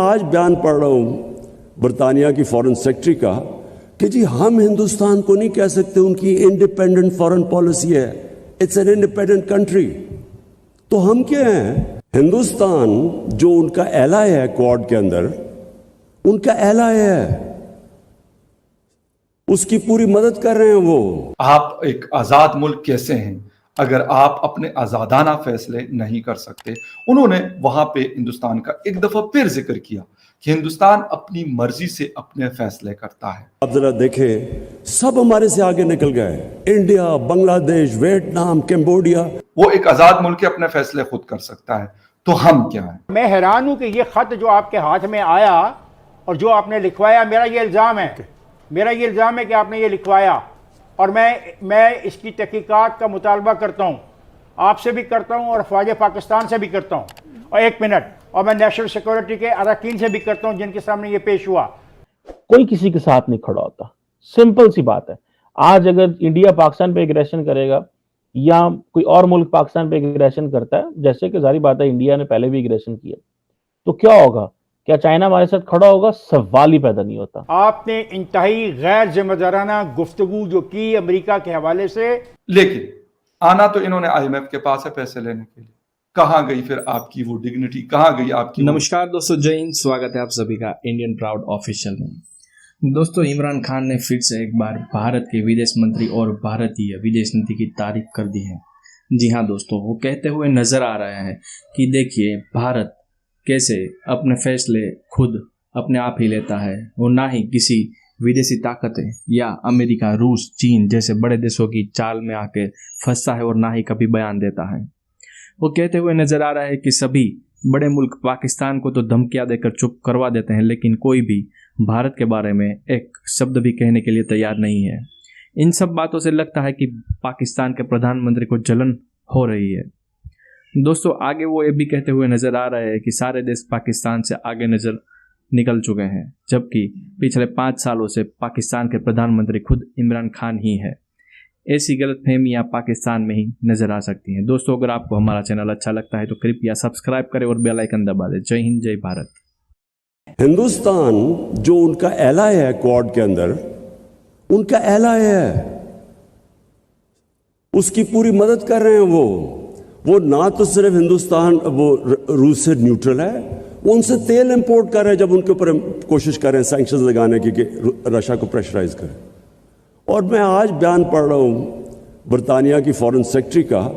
آج بیان پڑھ رہا ہوں برطانیہ کی فارن سیکرٹری کا کہ جی ہم ہندوستان کو نہیں کہہ سکتے ان کی انڈیپینڈنٹ فارن پالیسی ہے، اٹس این انڈیپینڈنٹ کنٹری. تو ہم کیا ہیں؟ ہندوستان جو ان کا ایلائی ہے کوڈ کے اندر، ان کا ایلائی ہے، اس کی پوری مدد کر رہے ہیں. وہ آپ ایک آزاد ملک کیسے ہیں اگر آپ اپنے آزادانہ فیصلے نہیں کر سکتے؟ انہوں نے وہاں پہ ہندوستان کا ایک دفعہ پھر ذکر کیا کہ ہندوستان اپنی مرضی سے اپنے فیصلے کرتا ہے. آپ ذرا دیکھیں، سب ہمارے سے آگے نکل گئے، انڈیا، بنگلہ دیش، ویتنام، کمبوڈیا. وہ ایک آزاد ملک اپنے فیصلے خود کر سکتا ہے، تو ہم کیا ہیں؟ میں حیران ہوں کہ یہ خط جو آپ کے ہاتھ میں آیا اور جو آپ نے لکھوایا، میرا یہ الزام ہے کہ آپ نے یہ لکھوایا، اور میں اس کی تحقیقات کا مطالبہ کرتا ہوں، آپ سے بھی کرتا ہوں اور افواج پاکستان سے بھی کرتا ہوں، اور ایک منٹ، اور میں نیشنل سیکورٹی کے اراکین سے بھی کرتا ہوں جن کے سامنے یہ پیش ہوا. کوئی کسی کے ساتھ نہیں کھڑا ہوتا. سمپل سی بات ہے. آج اگر انڈیا پاکستان پہ ایگریشن کرے گا یا کوئی اور ملک پاکستان پہ ایگریشن کرتا ہے، جیسے کہ ظاہری بات ہے انڈیا نے پہلے بھی ایگریشن کیا، تو کیا ہوگا؟ کیا چائنا ہمارے ساتھ کھڑا ہوگا؟ سوال ہی پیدا نہیں ہوتا. آپ نے انتہائی غیر ذمہ دارانہ گفتگو جو کی امریکہ کے حوالے سے. لیکن آنا تو انہوں نے آئی ایم ایف کے پاس ہے پیسے لینے کے لیے. کہاں گئی پھر آپ کی وہ ڈگنیٹی؟ کہاں گئی آپ کی؟ نمسکار دوستو، جے ہند، سواگت ہے آپ سبھی کا انڈین پراؤڈ آفیشیل میں. دوستو، عمران خان نے پھر سے ایک بار بھارت کے ودیش منتری اور بھارتی ودیش نیتی کی تعریف کر دی ہے. جی ہاں دوستو، وہ کہتے ہوئے نظر آ رہے ہیں کہ دیکھیے بھارت کیسے اپنے فیصلے خود اپنے آپ ہی لیتا ہے، اور نہ ہی کسی ودیشی طاقتیں یا امریکہ، روس، چین جیسے بڑے دیشوں کی چال میں آ کے پھنستا ہے، اور نہ ہی کبھی بیان دیتا ہے. وہ کہتے ہوئے نظر آ رہا ہے کہ سبھی بڑے ملک پاکستان کو تو دھمکیاں دے کر چپ کروا دیتے ہیں، لیکن کوئی بھی بھارت کے بارے میں ایک شبد بھی کہنے کے لیے تیار نہیں ہے. ان سب باتوں سے لگتا ہے کہ پاکستان کے پردھان منتری کو جلن ہو رہی ہے. دوستو، آگے وہ یہ بھی کہتے ہوئے نظر آ رہے ہیں کہ سارے دیش پاکستان سے آگے نکل چکے ہیں، جبکہ پچھلے 5 سالوں سے پاکستان کے پردھان منتری خود عمران خان ہی ہے. ایسی غلط فہمیاں پاکستان میں ہی نظر آ سکتی ہیں. دوستو، اگر آپ کو ہمارا چینل اچھا لگتا ہے تو کرپیا سبسکرائب کریں اور بیل آئیکن دبا دیں. جے ہند، جے بھارت. ہندوستان جو ان کا ایلائی ہے کوڈ کے اندر، ان کا ایلائی ہے، اس کی پوری مدد کر رہے ہیں. وہ نہ تو صرف ہندوستان وہ روس سے نیوٹرل ہے، وہ ان سے تیل امپورٹ کر رہے ہیں جب ان کے اوپر کوشش کر رہے ہیں سینکشنز لگانے کی کہ رشیا کو پریشرائز کریں. اور میں آج بیان پڑھ رہا ہوں برطانیہ کی فارن سیکرٹری کا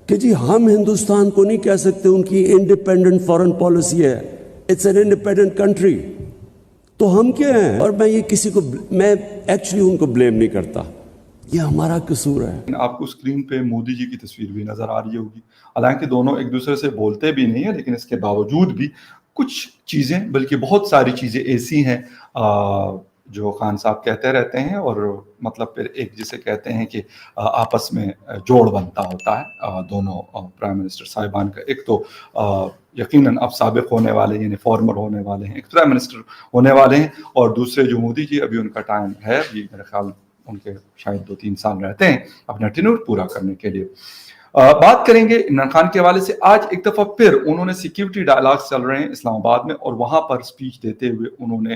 کہ جی ہم ہندوستان کو نہیں کہہ سکتے ان کی انڈیپینڈنٹ فارن پالیسی ہے، اٹس این انڈیپینڈنٹ کنٹری. تو ہم کیا ہیں؟ اور میں ایکچولی ان کو بلیم نہیں کرتا، یہ ہمارا قصور ہے. آپ کو اسکرین پہ مودی جی کی تصویر بھی نظر آ رہی ہوگی. حالانکہ دونوں ایک دوسرے سے بولتے بھی نہیں ہیں، لیکن اس کے باوجود بھی کچھ چیزیں، بلکہ بہت ساری چیزیں ایسی ہیں جو خان صاحب کہتے رہتے ہیں، اور مطلب پھر ایک جسے کہتے ہیں کہ آپس میں جوڑ بنتا ہوتا ہے دونوں پرائم منسٹر صاحبان کا. ایک تو یقیناً اب سابق ہونے والے، یعنی فارمر ہونے والے ہیں، ایک پرائم منسٹر ہونے والے ہیں، اور دوسرے جو مودی جی، ابھی ان کا ٹائم ہے، ابھی میرے خیال ان کے شاید 2-3 سال رہتے ہیں اپنا ٹینور پورا کرنے کے لیے. بات کریں گے عمران خان کے حوالے سے. آج ایک دفعہ پھر انہوں نے سیکیورٹی ڈائلاگز چل رہے ہیں اسلام آباد میں، اور وہاں پر سپیچ دیتے ہوئے انہوں نے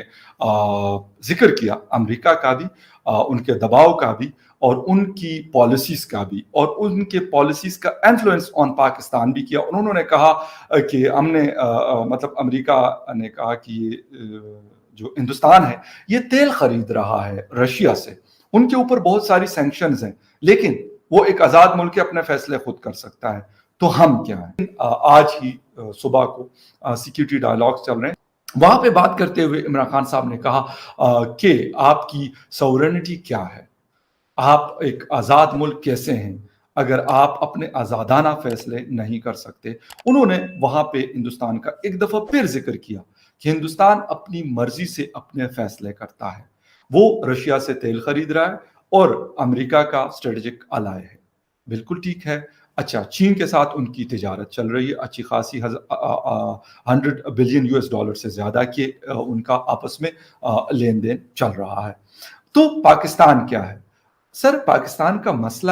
ذکر کیا امریکہ کا بھی، ان کے دباؤ کا بھی، اور ان کی پالیسیز کا بھی، اور ان کے پالیسیز کا انفلوئنس آن پاکستان بھی کیا. انہوں نے کہا کہ ہم نے مطلب امریکہ نے کہا کہ جو ہندوستان ہے یہ تیل خرید رہا ہے رشیا سے، ان کے اوپر بہت ساری سینکشنز ہیں، لیکن وہ ایک آزاد ملک اپنے فیصلے خود کر سکتا ہے. تو ہم کیا ہیں؟ آج ہی صبح کو سیکیورٹی ڈائلاگز چل رہے ہیں، وہاں پہ بات کرتے ہوئے عمران خان صاحب نے کہا کہ آپ کی سورینٹی کیا ہے، آپ ایک آزاد ملک کیسے ہیں اگر آپ اپنے آزادانہ فیصلے نہیں کر سکتے. انہوں نے وہاں پہ ہندوستان کا ایک دفعہ پھر ذکر کیا کہ ہندوستان اپنی مرضی سے اپنے فیصلے کرتا ہے. وہ رشیا سے تیل خرید رہا ہے اور امریکہ کا اسٹریٹجک الائی ہے. بالکل ٹھیک ہے. اچھا، چین کے ساتھ ان کی تجارت چل رہی ہے اچھی خاصی، 100 بلین US$ سے زیادہ کے ان کا آپس میں لین دین چل رہا ہے. تو پاکستان کیا ہے؟ سر، پاکستان کا مسئلہ